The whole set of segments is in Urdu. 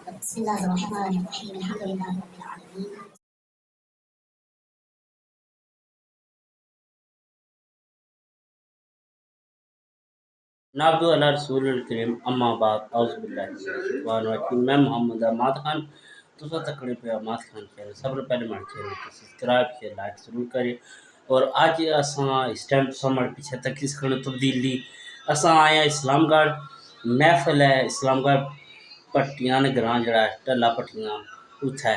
بسم الله الرحمن الرحيم الحمد لله رب العالمين نابدو علی رسول الکریم اما بعد اعوذ باللہ من الشیطان الرجیم میں محمد احمد خان تسا تکڑے پہ احمد خان چینل سب نے پہلے ہمارے چینل کو سبسکرائب کیا لائک ضرور کریں اور آج اساں اس ٹائم تو ہمارے پیچھے تک اس کھڑے تبدیلی اساں آیا اسلام گڑھ محفل ہے اسلام گڑھ پٹیاں نے گراں جڑا ہے ٹلا پٹیاں اتھے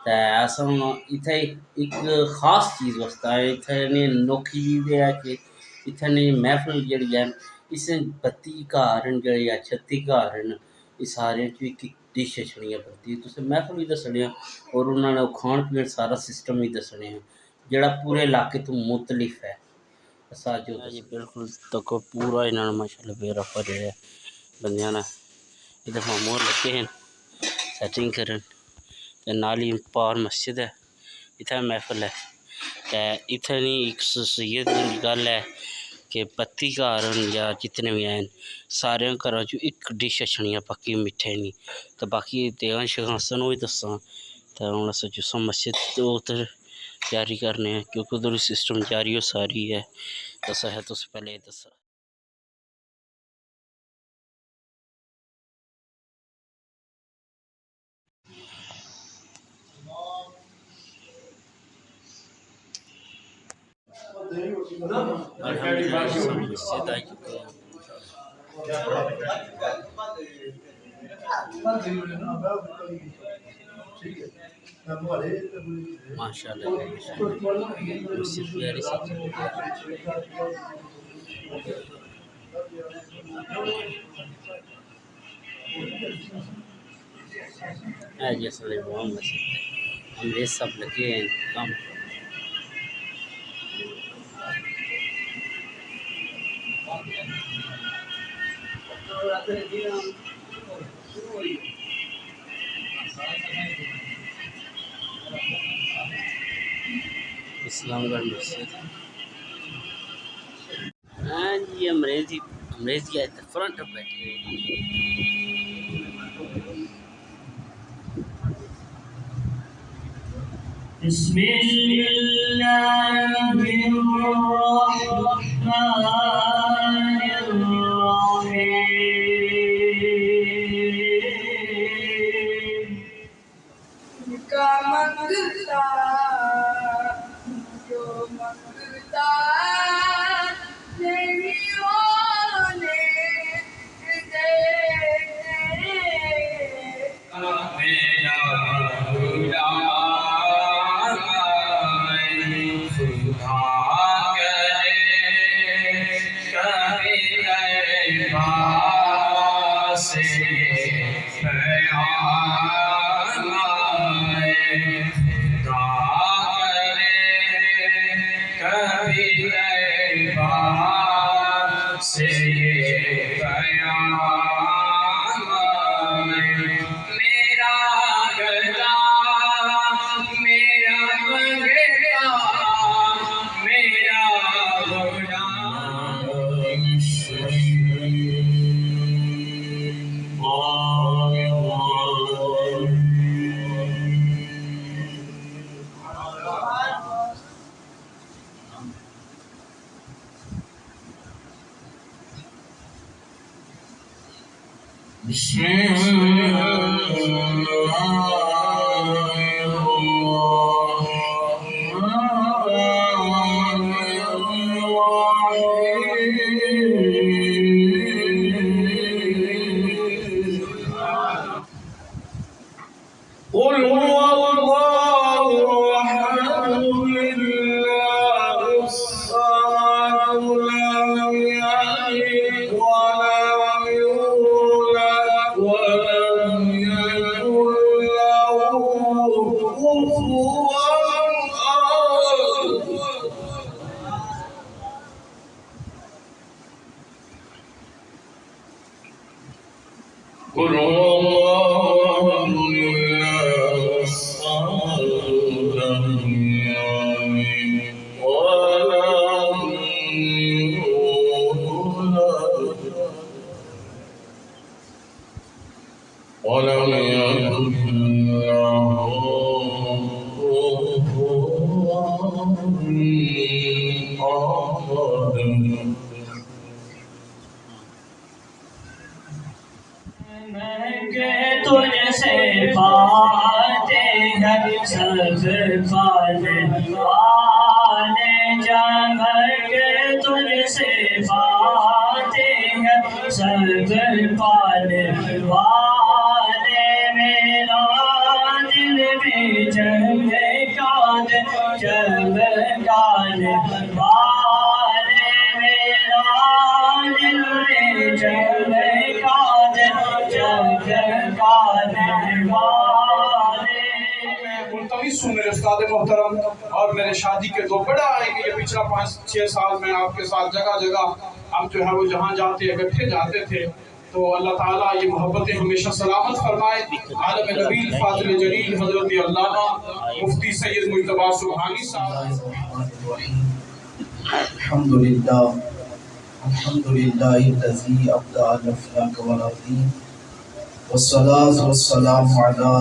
تے اساں ایتھے ایک خاص چیز واسطے آئے ایتھے نے نوکھی چیز ہے کہ ایتھے نے محفل جڑی ہے اس 32 گھر جڑے یا 36 گھر یہ سارے ایک ڈش چھڑیاں بنتی تسے محفل بھی دسنے اور انہوں نے کھان پین سارا سسٹم بھی دسنے جڑا پورے علاقے تو مختلف ہے اسا جو جی بالکل تک پورا انہوں نے ماشاءاللہ بے رفع جڑے بندیاں نے یہ دفعہ مور لگے ہیں سیٹنگ کرن تے نالی پار مسجد ہے اتھے محفل ہے تے اتھے نہیں ایک سید دی گل ہے کہ 32 گھر یا جتنے بھی ہیں سارے گھراں چوں ایک ڈش چھڑیاں پکی میٹھے نہیں تو باقی دیگاں شگاں سن وہی دساں تو ہن اساں جسم مسجد تو ادھر تیاری کرنے ہیں کیونکہ ادھر سسٹم جاری و ساری ہے دسا ہے تو پہلے دسا الحمدللہ مسجد آ چکے ہیں ماشاءاللہ مسجد پیاری سی ہے جیسا امام مسجد انگریز سب لگے ہیں کام اسلام گڑھ مسجد ہاں جی انگریزی آئے تھے فرنٹ بیٹھے بسم اللہ الرحمن الرحیم کا منگتا جو منگتا نہیں ہونے دے میرا خدا خدا کرے کبھی غیبا سے پیام آئے خدا کرے کبھی غیبا سے پیام آئے میرا گدا میرا منگتا میرا غلام بسم قل هو الله احد الله الصمد لم يلد ولم يولد ولم يكن له كفوا احد قل هو الله الصمد لم يلد ولم يولد ولم يكن سے پاتے ہیں سب پانے والے جمع کے تجھ سے پاتے ہیں سب پانے والے میرا دل بھی چمکانے چمکانے والے میرا دل بھی چمکانے چمکانے والے ملتمس ہوں میرے استاد محترم اور میرے شادی کے دو بڑا ہے کہ یہ پچھلا 5-6 سال میں آپ کے ساتھ جگہ جگہ ہم جو ہے وہ جہاں جاتے اکٹھے جاتے تھے تو اللہ تعالیٰ یہ محبتیں ہمیشہ سلامت فرمائے عالم نبیل فاضل جلیل حضرت علامہ مفتی سید مجتبیٰ سبحانی صاحب الحمدللہ الذی ابدع الافلاک والارضین والصلاة والسلام علی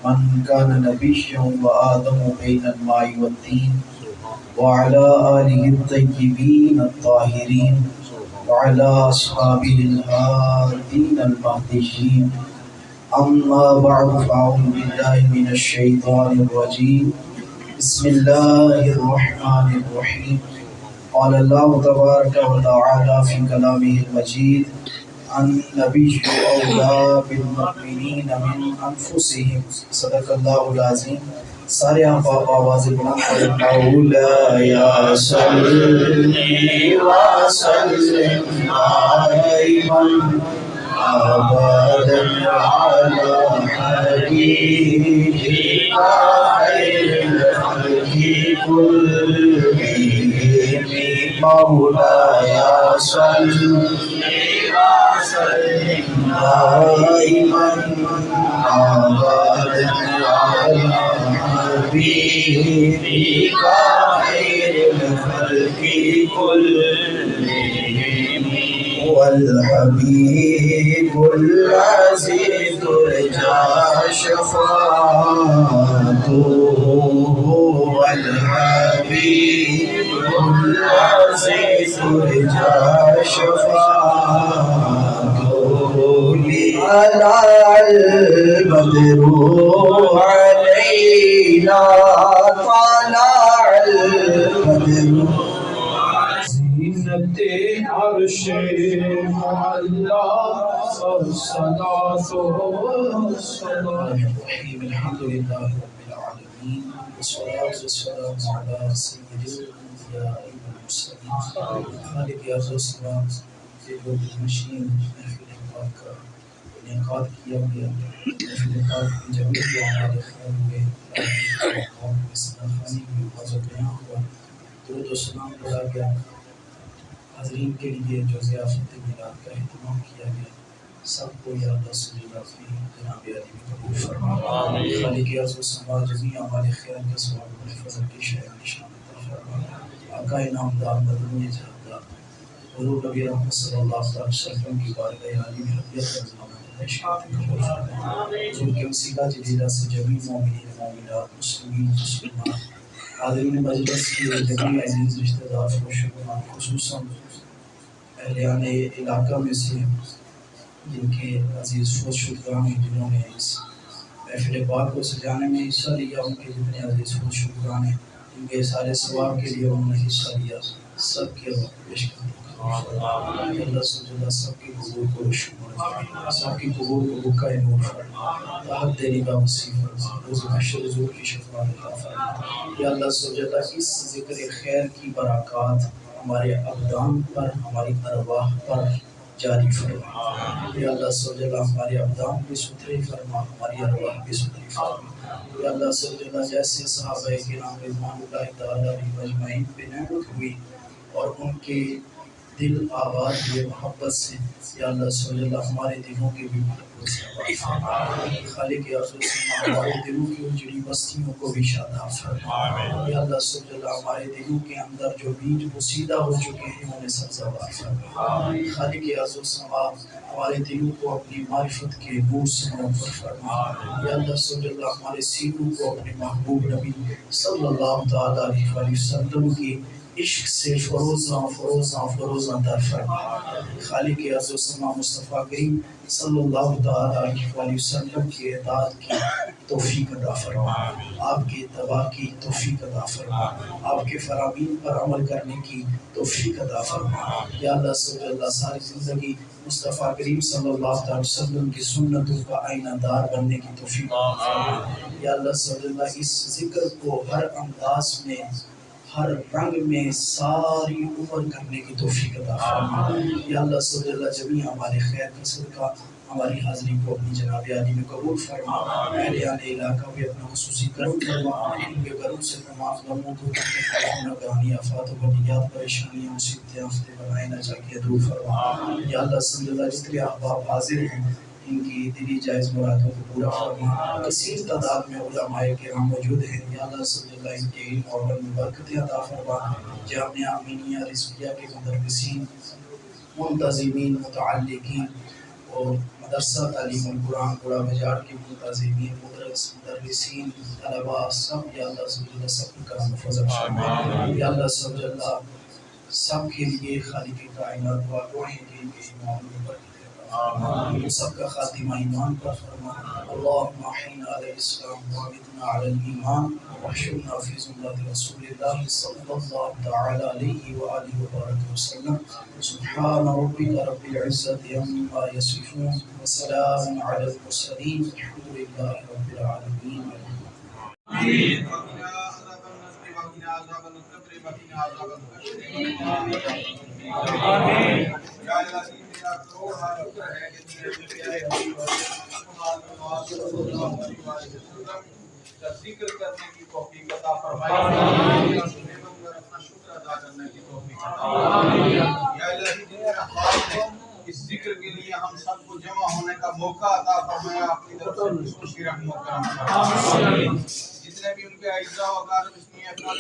من کان نبیا وآدم بین الماء والدین وعلى آلہ الطیبین الطاہرین وعلى أصحابه الهادين المهديين أما بعد فأعوذ بالله من الشيطان الرجيم بسم الله الرحمن الرحيم قال الله تبارك وتعالى في كلامه المجيد النبي أولى بالمؤمنين من أنفسهم صدق الله العظيم سارے آپ آواز بلند کریں مولاي صلی وسلم دائما ابدا على حبيبك خير الخلق كلهم مولاي صلی وسلم دائما ابدا على حبيبك خير الخلق كلهم والحبيب العزيز ترجى شفاعته والحبيب العزيز ترجى شفاعته طلع البدر علينا طلع البدر زینت عرش معلا والصلاة والسلام الرحيم الحمد لله رب العالمين والصلاة والسلام على سيد الأنبياء والمرسلين خالق يا السلام سيد المشين محفل البركة انعقاد کیا گیا محفل پاک کی جمعیت کے ہمارے خیر ہوئے قوم کے سنخانی کی حفاظت بیان ہوا درود و سلام پڑھا گیا حاضرین کے لیے جو ضیافت میلاد کا اہتمام کیا گیا سب کو یا اللہ صلی اللہ علیہ جناب علی میں قبول فرما خالق عرض و سما جمیع ہمارے خیر کا ثواب و فضل کی شہر نشان عطا فرما آقا انعامدار مدنی جہاندار حضور نبی رحمت صلی اللہ علیہ وسلم کی بارگاہ عالی میں حدیت رضوان حضور کے وسیلہ جلیلہ سے جمیع مومنین مومنات مسلمین مسلمات حاضرین مجلس کی جمیع عزیز رشتہ دار فروشگان خصوصاً اہلیان علاقہ میں سے جن کے عزیز فوت شدگان ہیں جنہوں نے اس محفل پاک کو سجانے میں حصہ لیا ان کے جتنے عزیز فوت شدگان ہیں ان کے سارے ثواب کے لیے انہوں نے حصہ لیا سب کے وقت پیش کرتے اللہ سب سب کی قبول کو شکر سب کی قبول کو بکا نور فرما راحت دینے کا وسیع فرما روز محشر حضور کی شفاعت عطا فرما یا اللہ سب اس ذکر خیر کی برکات ہمارے ابدان پر ہماری ارواح پر جاری فرما یا اللہ سب ہمارے ابدان بھی ستھرے فرما ہماری ارواح بھی ستھری فرما یا اللہ سب جیسے صحابہ کرام رضوان اللہ تعالی علیہم اجمعین پہ نعمت ہوئی اور ان کے دل آباد ہوئے محبت سے یا اللہ صلی اللہ ہمارے دلوں کے بھی محبت سے خالق ارض و سما ہمارے دلوں کی اجڑی بستیوں کو بھی شاداب فرما یا اللہ صلی اللہ ہمارے دلوں کے اندر جو بیج پوسیدہ ہو چکے ہیں انہیں سبزوار فرما خالق ارض و سما ہمارے دلوں کو اپنی معرفت کے نور سے منور فرما یا اللہ صلی اللہ ہمارے سینوں کو اپنے محبوب نبی صلی اللہ تعالی علیہ وسلم کی عشق سے فروزاں در فرما خالق عرض و سما مصطفیٰ کریم صلی اللہ تعالیٰ علیہ وسلم کی اطاعت کی توفیق عطا فرما آپ کے اتباع کی توفیق عطا فرما آپ کے فرامین پر عمل کرنے کی توفیق عطا فرما یا اللہ صلی اللہ ساری زندگی مصطفیٰ کریم صلی اللہ علیہ وسلم کی سنتوں کا آئینہ دار بننے کی توفیق عطا فرما یا اللہ صلی اللہ اس ذکر کو ہر انداز میں ہر رنگ میں ساری عمر کرنے کی توفیق عطا فرما یا اللہ صلی اللہ جمیع ہمارے خیر کا صدقہ ہماری حاضری کو اپنی جناب عالی میں قبول فرما اہل علاقہ بھی اپنا خصوصی کرم فرما ان کے کرم سے تمام غموں کو گرانی آفات و بلیات پریشانیاں مصیبتیں آفتیں بنائے نہ چاہیے دور فرما یا اللہ صلی اللہ جتنے احباب حاضر ہیں ان کی دلی جائز مرادوں کو پورا فرما کثیر تعداد میں علماء کرام موجود ہیں یا اللہ صلی اللہ ان کے علم اور عمل میں برکتیں عطا فرما جامعہ امینیہ رزقیہ کے مدرسین منتظمین متعلقین اور مدرسہ تعلیم القرآن گوڑا بجار کے منتظمین مدرسین طلباء سب یا اللہ صلی اللہ سب کی کرم و فضل فرما یا اللہ صلی اللہ سب کے لیے خالق کائنات دعا گوڑیں کہ ان کے ایمان میں برکت سب کا خاتمہ ایمان پر فرما اللہم احینا علی الاسلام وامتنا علی الایمان واحشرنا فی زمرۃ رسول اللہ صلی اللہ تعالی علیہ وآلہ وبارک وسلم سبحان ربک رب العزت عما یصفون وسلام علی المرسلین الحمد للہ رب العالمین ذکر کرنے کی توفیق عطا فرمائے اپنا شکر ادا کرنے کی توفیق عطا فرمائے یا الہی اس ذکر کے لیے ہم سب کو جمع ہونے کا موقع عطا فرمائے اپنی طرف سے خوشی رحم و کرم فرمائے جتنے بھی ان کے اعزاء و اقارب اس میں اپنا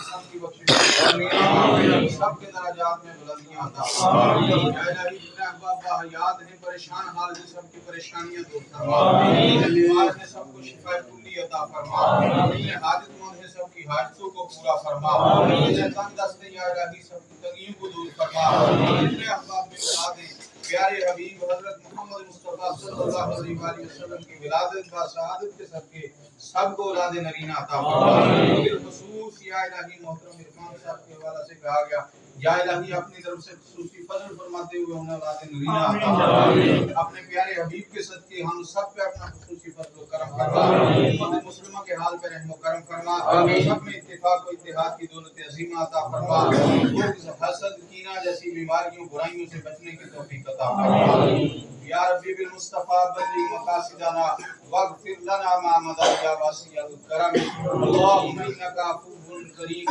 سب کی بخشش سب کے درجات میں بلندیاں عطا فرمائے یا الہی جتنے احباب باحیات ہیں پریشان حال سے سب کی پریشانیاں دور فرما بیمار ہیں سب کو شفا کلی عطا فرما جتنے حاجت مند ہیں سب کی حاجتوں کو پورا فرما جتنے تنگ دست ہیں یا الہی سب کی تنگیوں کو دور فرما جتنے احباب میں اولاد ہیں پیارے حبیب حضرت محمد مصطفیٰ صلی اللہ علیہ وآلہ وسلم کی ولادت کا شہادت کے صدقے سب کو اولاد نرینہ عطا فرما بالخصوص یا الہی محترم عرفان صاحب کے حوالے سے کہا گیا یا الہی اپنی طرف سے خصوصی فضل فرماتے ہوئے انہیں اولاد نرینہ عطا فرما اپنے پیارے حبیب کے صدقے ہم سب پہ اپنا خصوصی فضل و کرم فرما امت مسلمہ کے حال پہ رحم و کرم فرما سب میں اتفاق و اتحاد کی دولت عظیمہ عطا فرما بغض حسد کینہ جیسی بیماریوں برائیوں سے بچنے کی توفیق عطا فرما یا ربی بالمصطفیٰ بلغ مقاصدنا واغفر لنا ما مضى يا واسع الكرم اللهم انك عفو كريم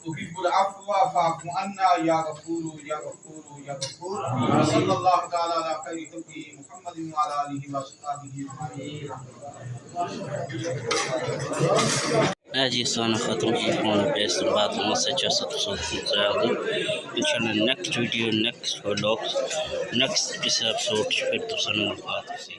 تحب العفو فاعف عنا يا غفور يا غفور يا غفور صلى الله تعالى على خير خلقه محمد وعلى اله وصحبه اجمعين جی سونا ختم کی فون بیس بات مسجد انشاءاللہ next video next vlog next episode پھر تو سن ملاقات